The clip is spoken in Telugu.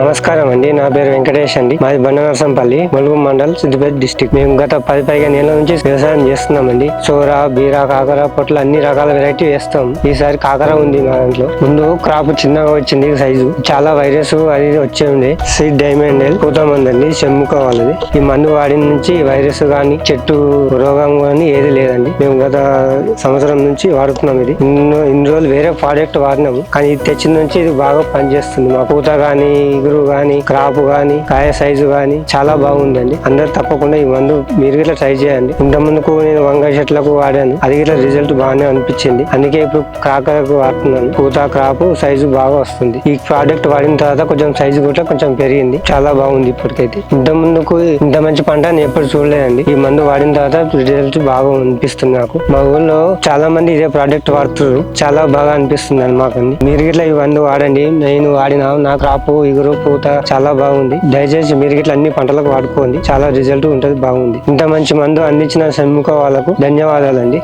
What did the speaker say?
నమస్కారం అండి. నా పేరు వెంకటేష్ అండి. మాది బండనరసంపల్లి, ములుగు మండల్, సిద్దిపేట డిస్టిక్. మేము గత 10-15 ఏళ్ల నుంచి వ్యవసాయం చేస్తున్నామండి. సోరా, బీరా, కాకర, పొట్ల అన్ని రకాల వెరైటీ వేస్తాం. ఈసారి కాకర ఉంది మా దాంట్లో. ముందు క్రాప్ చిన్నగా వచ్చింది, సైజు చాలా వైరస్ అది వచ్చే ఉండే. సీడ్ డైమండ్ పూతమందండి, చెమ్ముక వాళ్ళది. ఈ మందు వాడిన నుంచి వైరస్ గాని చెట్టు రోగం గాని ఏది లేదండి. మేము గత సంవత్సరం నుంచి వాడుతున్నాం. ఇది ఇన్ని రోజులు వేరే ప్రోడక్ట్ వాడినాము, కానీ ఇది తెచ్చిన నుంచి ఇది బాగా పనిచేస్తుంది. మా పూత గాని, ఇగురు గాని, క్రాప్ గాని, కాయ సైజు గాని చాలా బాగుందండి. అందరు తప్పకుండా ఈ మందు మీరు గిట్లా ట్రై చేయండి. ఇంత ముందుకు నేను వంకాయ చెట్లకు వాడాను, అది గిట్లా రిజల్ట్ బాగానే అనిపించింది. అందుకే ఇప్పుడు కాకరకు వాడుతున్నాను. పూత, క్రాప్ సైజు బాగా వస్తుంది. ఈ ప్రోడక్ట్ వాడిన తర్వాత కొంచెం సైజు కూడా కొంచెం పెరిగింది, చాలా బాగుంది. ఇప్పటికైతే ఇంత ముందుకు ఇంత మంచి పంట నేను ఎప్పుడు చూడలేదండి. ఈ మందు వాడిన తర్వాత రిజల్ట్ బాగా అనిపిస్తుంది నాకు. మా ఊళ్ళో చాలా మంది ఇదే ప్రోడక్ట్ వాడుతున్నారు, చాలా బాగా అనిపిస్తుంది మాకు. మీరు గిట్లా ఈ మందు వాడండి. నేను వాడినా, నా క్రాప్, ఇగురు, పూత చాలా బాగుంది. దయచేసి మీరు గిట్లా అన్ని పంటలకు వాడుకోండి, చాలా రిజల్ట్ ఉంటది, బాగుంది. ఇంత మంచి మందు అందించిన సన్ముఖ వాళ్ళకు ధన్యవాదాలండి.